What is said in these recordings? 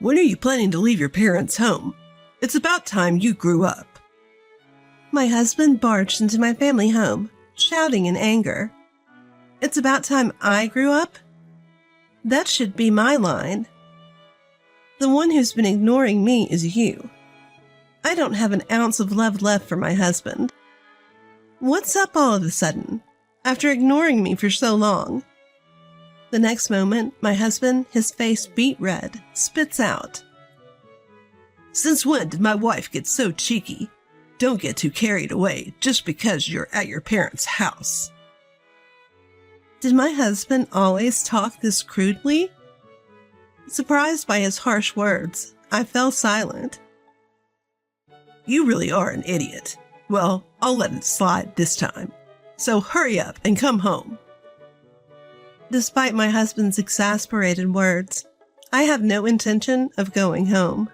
When are you planning to leave your parents' home? It's about time you grew up. My husband barged into my family home, shouting in anger. It's about time I grew up? That should be my line. The one who's been ignoring me is you. I don't have an ounce of love left for my husband. What's up all of a sudden, after ignoring me for so long? The next moment, my husband, his face beet red, spits out. Since when did my wife get so cheeky? Don't get too carried away just because you're at your parents' house. Did my husband always talk this crudely? Surprised by his harsh words, I fell silent. You really are an idiot. Well, I'll let it slide this time. So hurry up and come home. Despite my husband's exasperated words, I have no intention of going home.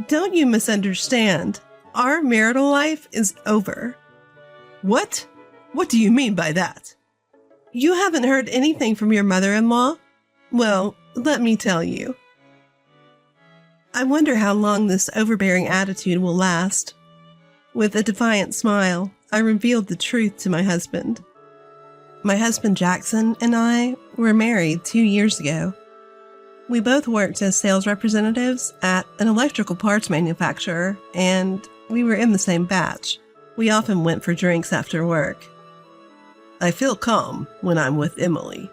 Don't you misunderstand? Our marital life is over. What? What do you mean by that? You haven't heard anything from your mother-in-law? Well, let me tell you. I wonder how long this overbearing attitude will last. With a defiant smile, I revealed the truth to my husband. My husband Jackson and I were married 2 years ago. We both worked as sales representatives at an electrical parts manufacturer, and we were in the same batch. We often went for drinks after work. I feel calm when I'm with Emily.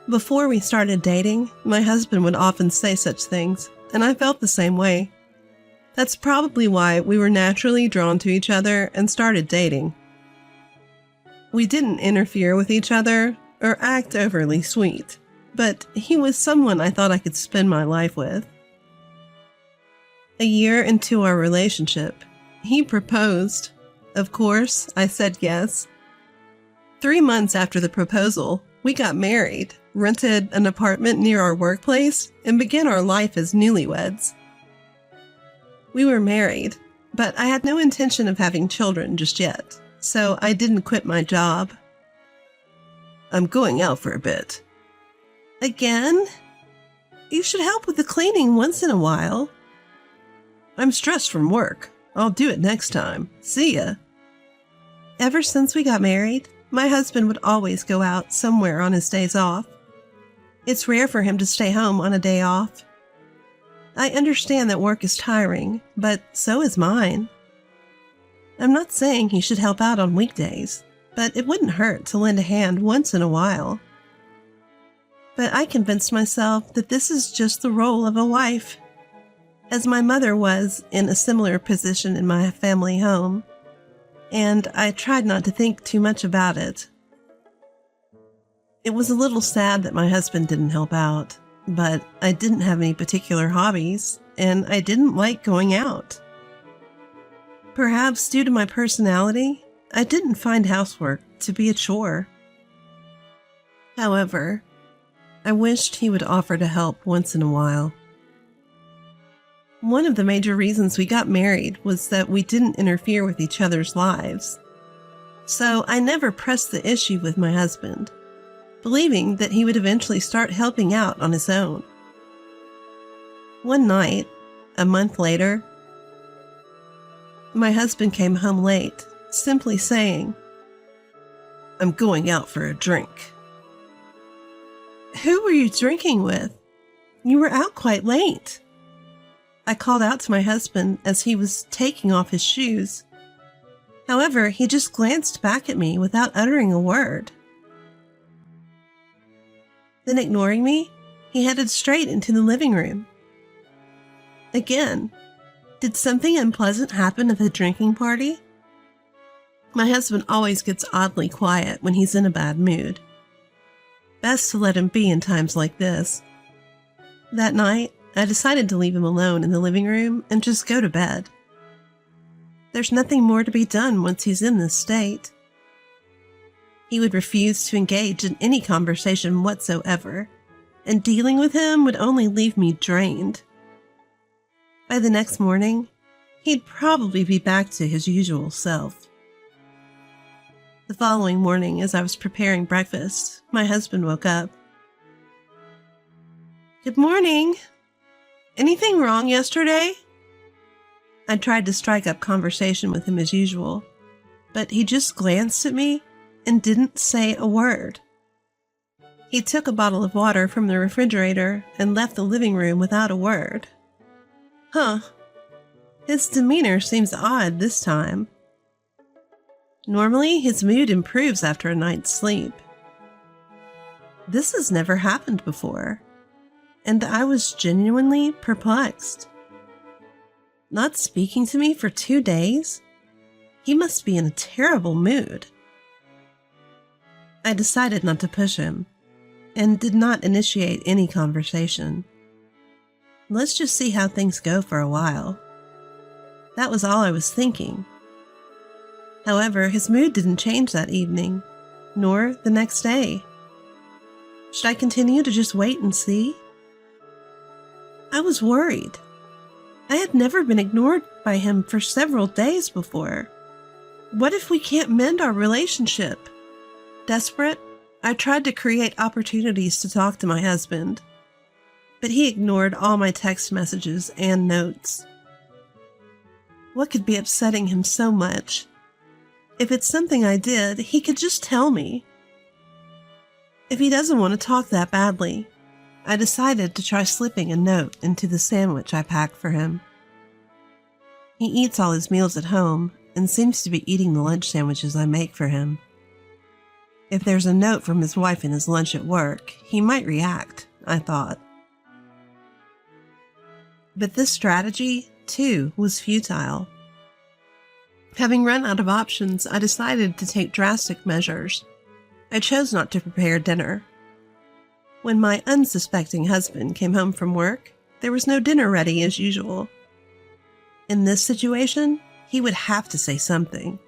Before we started dating, my husband would often say such things, and I felt the same way. That's probably why we were naturally drawn to each other and started dating. We didn't interfere with each other or act overly sweet, but he was someone I thought I could spend my life with. A year into our relationship, he proposed. Of course, I said yes. 3 months after the proposal, we got married, rented an apartment near our workplace, and began our life as newlyweds. We were married, but I had no intention of having children just yet, so I didn't quit my job. I'm going out for a bit. Again? You should help with the cleaning once in a while. I'm stressed from work. I'll do it next time. See ya. Ever since we got married, my husband would always go out somewhere on his days off. It's rare for him to stay home on a day off. I understand that work is tiring, but so is mine. I'm not saying he should help out on weekdays, but it wouldn't hurt to lend a hand once in a while. But I convinced myself that this is just the role of a wife, as my mother was in a similar position in my family home, and I tried not to think too much about it. It was a little sad that my husband didn't help out, but I didn't have any particular hobbies, and I didn't like going out. Perhaps due to my personality, I didn't find housework to be a chore. However, I wished he would offer to help once in a while. One of the major reasons we got married was that we didn't interfere with each other's lives. So I never pressed the issue with my husband, believing that he would eventually start helping out on his own. One night, a month later, my husband came home late, simply saying, I'm going out for a drink. Who were you drinking with? You were out quite late. I called out to my husband as he was taking off his shoes. However, he just glanced back at me without uttering a word. Then, ignoring me, he headed straight into the living room. Again, did something unpleasant happen at the drinking party? My husband always gets oddly quiet when he's in a bad mood. Best to let him be in times like this. That night, I decided to leave him alone in the living room and just go to bed. There's nothing more to be done once he's in this state. He would refuse to engage in any conversation whatsoever, and dealing with him would only leave me drained. By the next morning, he'd probably be back to his usual self. The following morning, as I was preparing breakfast, my husband woke up. Good morning. Anything wrong yesterday? I tried to strike up conversation with him as usual, but he just glanced at me and didn't say a word. He took a bottle of water from the refrigerator and left the living room without a word. His demeanor seems odd this time. Normally, his mood improves after a night's sleep. This has never happened before, and I was genuinely perplexed. Not speaking to me for 2 days? He must be in a terrible mood. I decided not to push him, and did not initiate any conversation. Let's just see how things go for a while. That was all I was thinking. However, his mood didn't change that evening, nor the next day. Should I continue to just wait and see? I was worried. I had never been ignored by him for several days before. What if we can't mend our relationship? Desperate, I tried to create opportunities to talk to my husband, but he ignored all my text messages and notes. What could be upsetting him so much? If it's something I did, he could just tell me. If he doesn't want to talk that badly, I decided to try slipping a note into the sandwich I packed for him. He eats all his meals at home and seems to be eating the lunch sandwiches I make for him. If there's a note from his wife in his lunch at work, he might react, I thought. But this strategy, too, was futile. Having run out of options, I decided to take drastic measures. I chose not to prepare dinner. When my unsuspecting husband came home from work, there was no dinner ready as usual. In this situation, he would have to say something.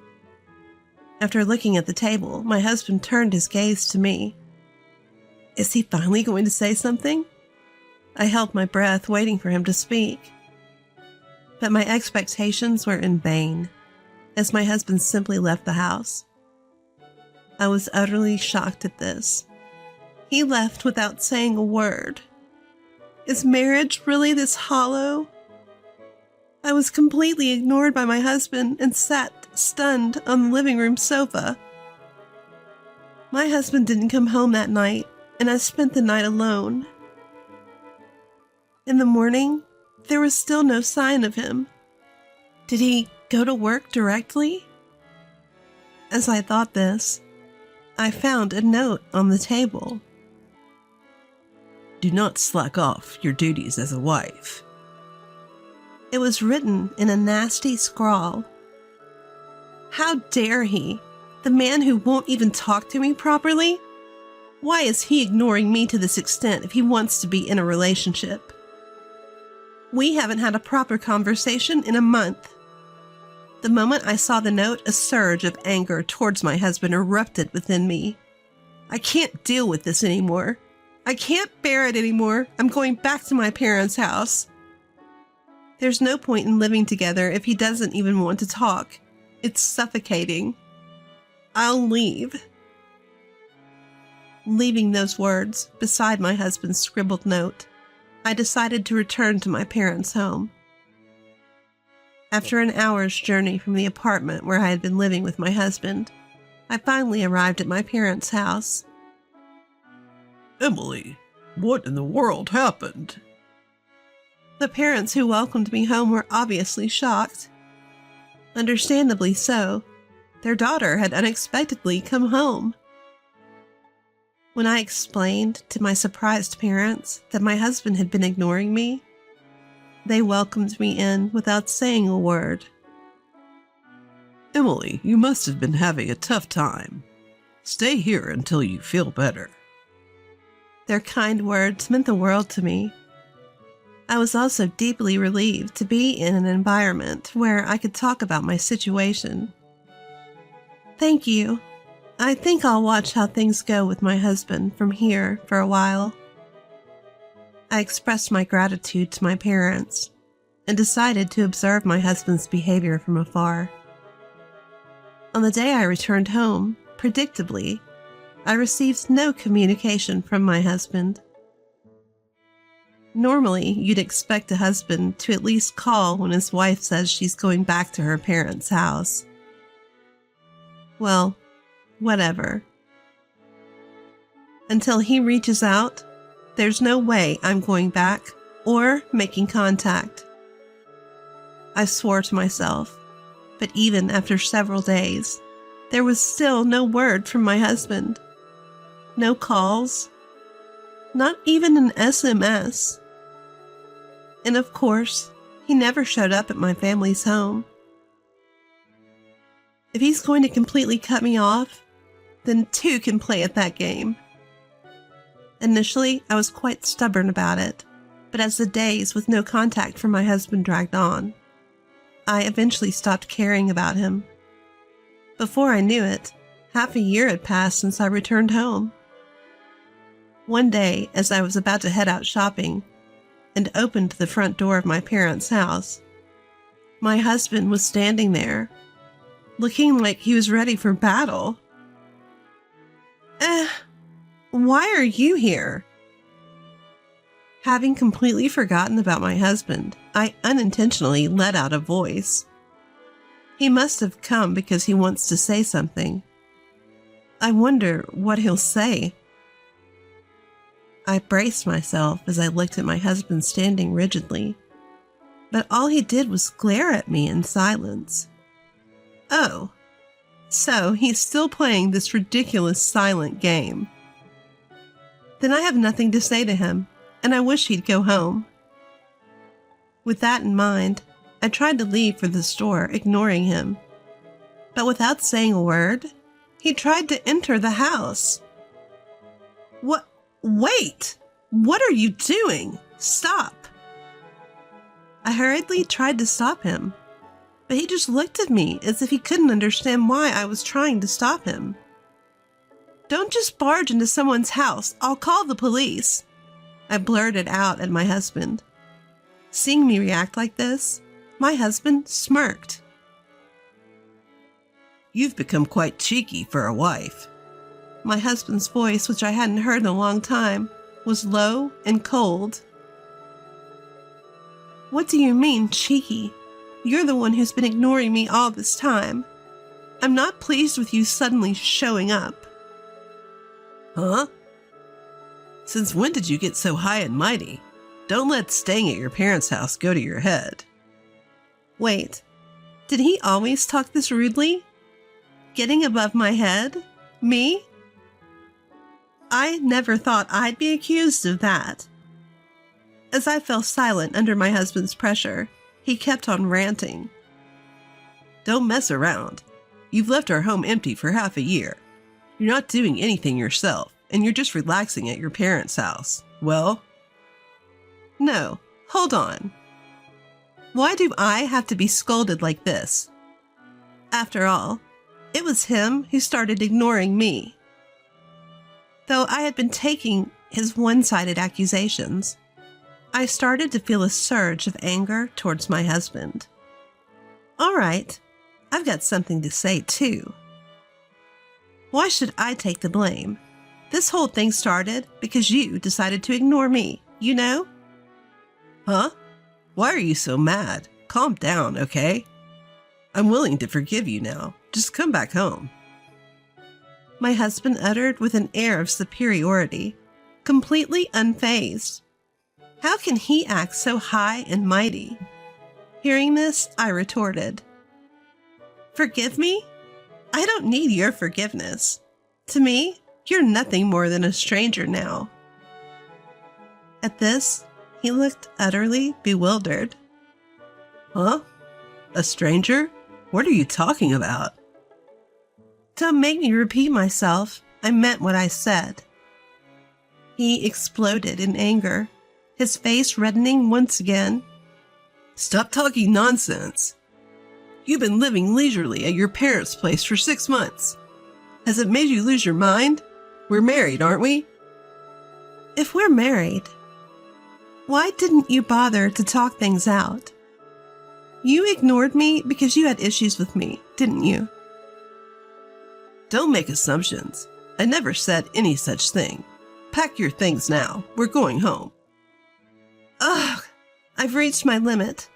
After looking at the table, my husband turned his gaze to me. Is he finally going to say something? I held my breath, waiting for him to speak. But my expectations were in vain, as my husband simply left the house. I was utterly shocked at this. He left without saying a word. Is marriage really this hollow? I was completely ignored by my husband and sat stunned on the living room sofa. My husband didn't come home that night, and I spent the night alone. In the morning, there was still no sign of him. Did he go to work directly? As I thought this, I found a note on the table. Do not slack off your duties as a wife. It was written in a nasty scrawl. How dare he? The man who won't even talk to me properly? Why is he ignoring me to this extent if he wants to be in a relationship? We haven't had a proper conversation in a month. The moment I saw the note, a surge of anger towards my husband erupted within me. I can't deal with this anymore. I can't bear it anymore. I'm going back to my parents' house. There's no point in living together if he doesn't even want to talk. It's suffocating. I'll leave. Leaving those words beside my husband's scribbled note, I decided to return to my parents' home. After an hour's journey from the apartment where I had been living with my husband, I finally arrived at my parents' house. Emily, what in the world happened? The parents who welcomed me home were obviously shocked. Understandably so. Their daughter had unexpectedly come home. When I explained to my surprised parents that my husband had been ignoring me, they welcomed me in without saying a word. Emily, you must have been having a tough time. Stay here until you feel better. Their kind words meant the world to me. I was also deeply relieved to be in an environment where I could talk about my situation. Thank you. I think I'll watch how things go with my husband from here for a while. I expressed my gratitude to my parents and decided to observe my husband's behavior from afar. On the day I returned home, predictably, I received no communication from my husband. Normally, you'd expect a husband to at least call when his wife says she's going back to her parents' house. Well, whatever. Until he reaches out, there's no way I'm going back or making contact. I swore to myself, but even after several days, there was still no word from my husband. No calls, not even an SMS. And of course, he never showed up at my family's home. If he's going to completely cut me off, then two can play at that game. Initially, I was quite stubborn about it, but as the days with no contact from my husband dragged on, I eventually stopped caring about him. Before I knew it, half a year had passed since I returned home. One day, as I was about to head out shopping and opened the front door of my parents' house, my husband was standing there, looking like he was ready for battle. Why are you here? Having completely forgotten about my husband, I unintentionally let out a voice. He must have come because he wants to say something. I wonder what he'll say. I braced myself as I looked at my husband standing rigidly, but all he did was glare at me in silence. Oh, so he's still playing this ridiculous silent game. Then I have nothing to say to him, and I wish he'd go home. With that in mind, I tried to leave for the store, ignoring him. But without saying a word, he tried to enter the house. What? Wait! What are you doing? Stop! I hurriedly tried to stop him, but he just looked at me as if he couldn't understand why I was trying to stop him. Don't just barge into someone's house. I'll call the police, I blurted out at my husband. Seeing me react like this, my husband smirked. You've become quite cheeky for a wife. My husband's voice, which I hadn't heard in a long time, was low and cold. What do you mean, cheeky? You're the one who's been ignoring me all this time. I'm not pleased with you suddenly showing up. Huh? Since when did you get so high and mighty? Don't let staying at your parents' house go to your head. Wait, did he always talk this rudely? Getting above my head? Me? I never thought I'd be accused of that. As I fell silent under my husband's pressure, he kept on ranting. Don't mess around. You've left our home empty for half a year. You're not doing anything yourself, and you're just relaxing at your parents' house. Well? No, hold on. Why do I have to be scolded like this? After all, it was him who started ignoring me. Though I had been taking his one-sided accusations, I started to feel a surge of anger towards my husband. All right, I've got something to say too. Why should I take the blame? This whole thing started because you decided to ignore me, you know? Huh? Why are you so mad? Calm down, okay? I'm willing to forgive you now. Just come back home. My husband uttered with an air of superiority, completely unfazed. How can he act so high and mighty? Hearing this, I retorted, Forgive me? I don't need your forgiveness. To me, you're nothing more than a stranger now. At this, he looked utterly bewildered. Huh? A stranger? What are you talking about? Don't make me repeat myself. I meant what I said. He exploded in anger, his face reddening once again. Stop talking nonsense. You've been living leisurely at your parents' place for 6 months. Has it made you lose your mind? We're married, aren't we? If we're married, why didn't you bother to talk things out? You ignored me because you had issues with me, didn't you? Don't make assumptions. I never said any such thing. Pack your things now. We're going home. I've reached my limit.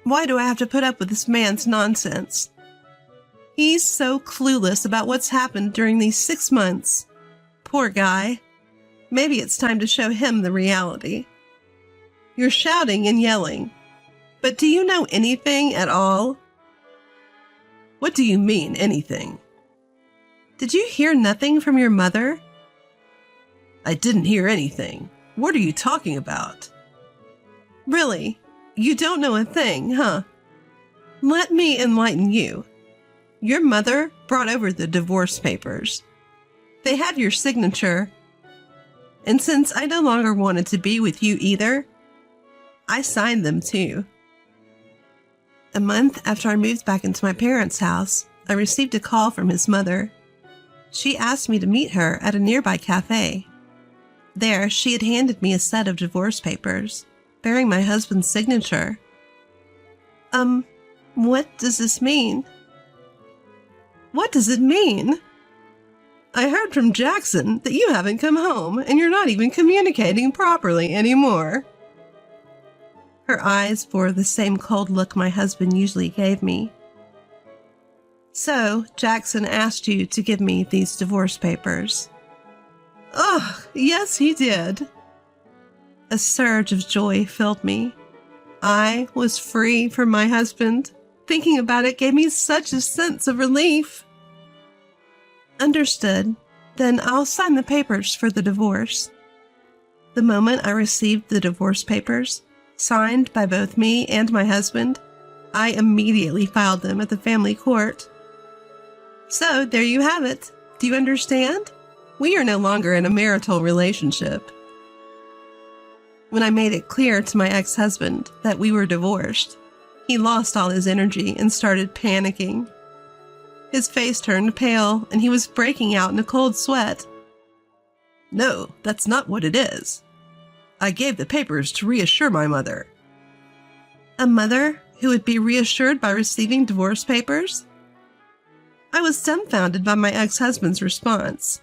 Why do I have to put up with this man's nonsense? He's so clueless about what's happened during these 6 months. Poor guy. Maybe it's time to show him the reality. You're shouting and yelling. But do you know anything at all? What do you mean, anything? Did you hear nothing from your mother? I didn't hear anything. What are you talking about? Really? You don't know a thing, huh? Let me enlighten you. Your mother brought over the divorce papers. They had your signature. And since I no longer wanted to be with you either, I signed them too. A month after I moved back into my parents' house, I received a call from his mother. She asked me to meet her at a nearby cafe. There, she had handed me a set of divorce papers, bearing my husband's signature. What does this mean? What does it mean? I heard from Jackson that you haven't come home and you're not even communicating properly anymore. Her eyes bore the same cold look my husband usually gave me. So, Jackson asked you to give me these divorce papers. Oh, yes, he did. A surge of joy filled me. I was free from my husband. Thinking about it gave me such a sense of relief. Understood. Then I'll sign the papers for the divorce. The moment I received the divorce papers, signed by both me and my husband, I immediately filed them at the family court. So, there you have it. Do you understand? We are no longer in a marital relationship. When I made it clear to my ex-husband that we were divorced, he lost all his energy and started panicking. His face turned pale, and he was breaking out in a cold sweat. No, that's not what it is. I gave the papers to reassure my mother. A mother who would be reassured by receiving divorce papers? I was dumbfounded by my ex-husband's response.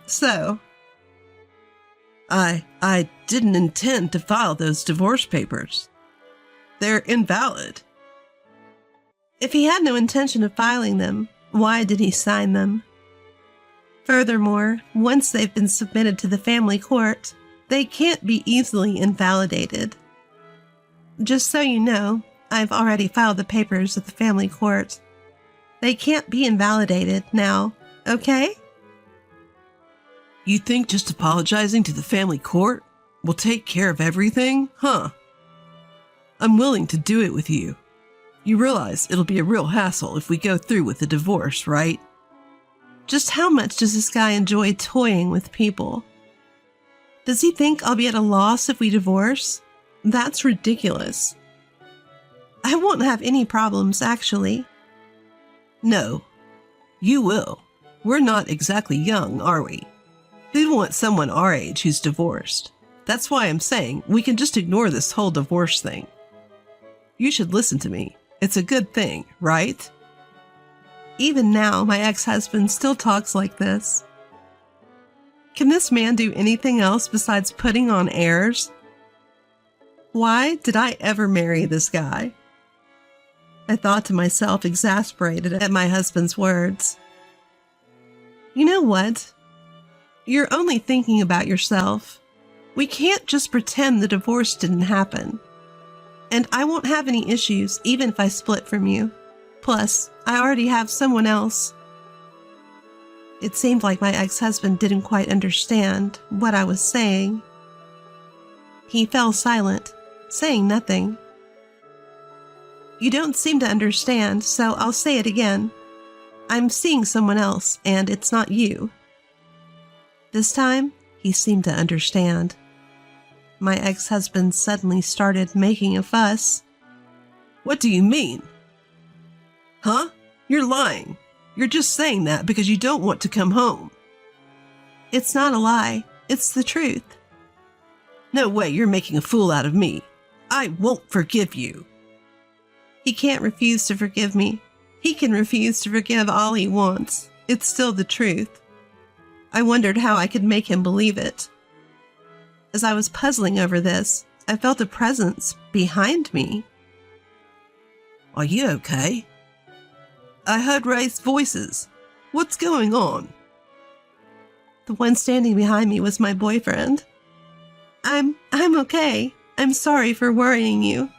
So? I didn't intend to file those divorce papers. They're invalid. If he had no intention of filing them, why did he sign them? Furthermore, once they've been submitted to the family court, they can't be easily invalidated. Just so you know, I've already filed the papers at the family court. They can't be invalidated now, okay? You think just apologizing to the family court will take care of everything, huh? I'm willing to do it with you. You realize it'll be a real hassle if we go through with the divorce, right? Just how much does this guy enjoy toying with people? Does he think I'll be at a loss if we divorce? That's ridiculous. I won't have any problems, actually. No, you will. We're not exactly young, are we? Who'd want someone our age who's divorced? That's why I'm saying we can just ignore this whole divorce thing. You should listen to me. It's a good thing, right? Even now, my ex-husband still talks like this. Can this man do anything else besides putting on airs? Why did I ever marry this guy? I thought to myself, exasperated at my husband's words. You know what? You're only thinking about yourself. We can't just pretend the divorce didn't happen. And I won't have any issues even if I split from you. Plus, I already have someone else. It seemed like my ex-husband didn't quite understand what I was saying. He fell silent, saying nothing. You don't seem to understand, so I'll say it again. I'm seeing someone else, and it's not you. This time, he seemed to understand. My ex-husband suddenly started making a fuss. What do you mean? Huh? You're lying. You're just saying that because you don't want to come home. It's not a lie. It's the truth. No way you're making a fool out of me. I won't forgive you. He can't refuse to forgive me. He can refuse to forgive all he wants. It's still the truth. I wondered how I could make him believe it. As I was puzzling over this, I felt a presence Behind me? Are you okay? I heard raised voices. What's going on? The one standing behind me was my boyfriend. I'm okay. I'm sorry for worrying you.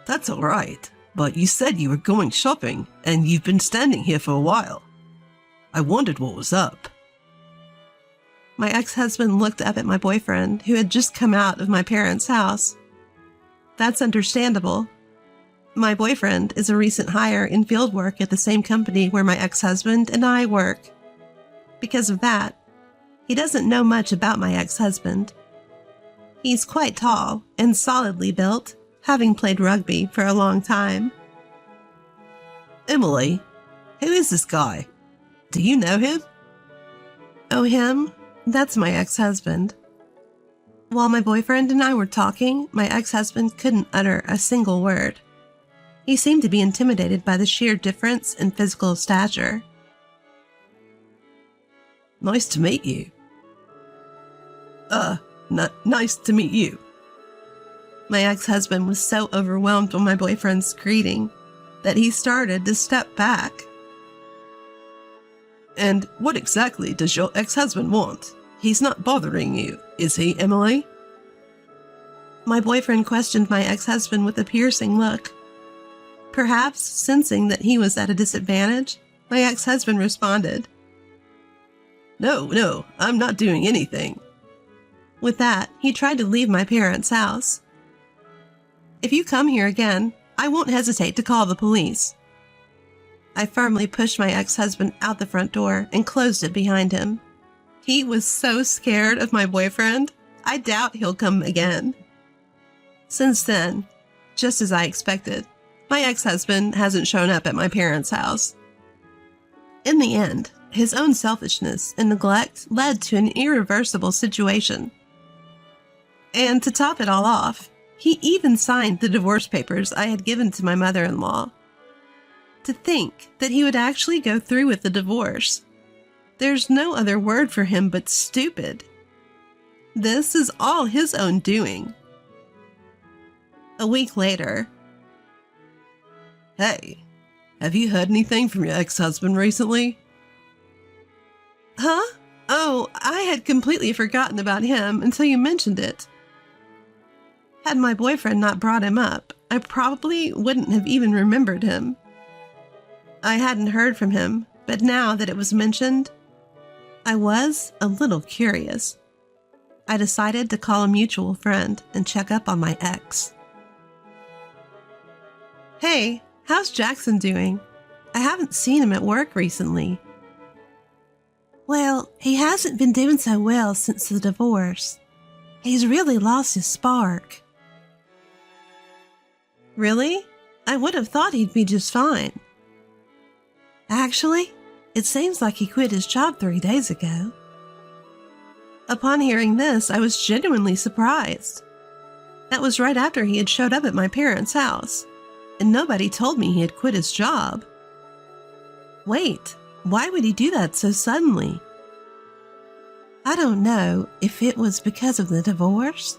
That's all right, but you said you were going shopping, and you've been standing here for a while. I wondered what was up. My ex-husband looked up at my boyfriend, who had just come out of my parents' house. That's understandable. My boyfriend is a recent hire in field work at the same company where my ex-husband and I work. Because of that, he doesn't know much about my ex-husband. He's quite tall and solidly built, having played rugby for a long time. Emily, who is this guy? Do you know him? Oh, him? That's my ex-husband. While my boyfriend and I were talking, my ex-husband couldn't utter a single word. He seemed to be intimidated by the sheer difference in physical stature. Nice to meet you. Nice to meet you. My ex-husband was so overwhelmed by my boyfriend's greeting that he started to step back. And what exactly does your ex-husband want? He's not bothering you, is he, Emily? My boyfriend questioned my ex-husband with a piercing look. Perhaps sensing that he was at a disadvantage, my ex-husband responded, No, I'm not doing anything. With that, he tried to leave my parents' house. If you come here again, I won't hesitate to call the police. I firmly pushed my ex-husband out the front door and closed it behind him. He was so scared of my boyfriend, I doubt he'll come again. Since then, just as I expected, my ex-husband hasn't shown up at my parents' house. In the end, his own selfishness and neglect led to an irreversible situation. And to top it all off, he even signed the divorce papers I had given to my mother-in-law. To think that he would actually go through with the divorce. There's no other word for him but stupid. This is all his own doing. A week later. Hey, have you heard anything from your ex-husband recently? Huh? Oh, I had completely forgotten about him until you mentioned it. Had my boyfriend not brought him up, I probably wouldn't have even remembered him. I hadn't heard from him, but now that it was mentioned, I was a little curious. I decided to call a mutual friend and check up on my ex. Hey, how's Jackson doing? I haven't seen him at work recently. Well, he hasn't been doing so well since the divorce. He's really lost his spark. Really? I would have thought he'd be just fine. Actually, it seems like he quit his job 3 days ago. Upon hearing this, I was genuinely surprised. That was right after he had showed up at my parents' house, and nobody told me he had quit his job. Wait, why would he do that so suddenly? I don't know if it was because of the divorce,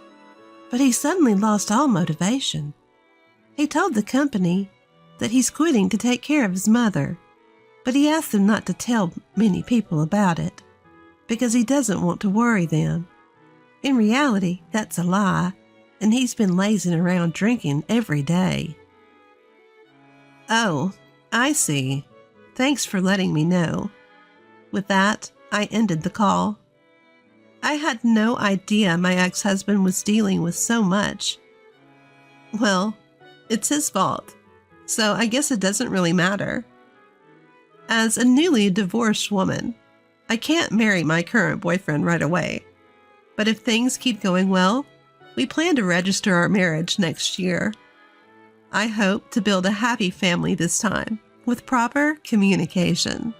but he suddenly lost all motivation. He told the company that he's quitting to take care of his mother, but he asked them not to tell many people about it because he doesn't want to worry them. In reality, that's a lie, and he's been lazing around drinking every day. Oh, I see. Thanks for letting me know. With that, I ended the call. I had no idea my ex-husband was dealing with so much. Well, it's his fault, so I guess it doesn't really matter. As a newly divorced woman, I can't marry my current boyfriend right away. But if things keep going well, we plan to register our marriage next year. I hope to build a happy family this time with proper communication.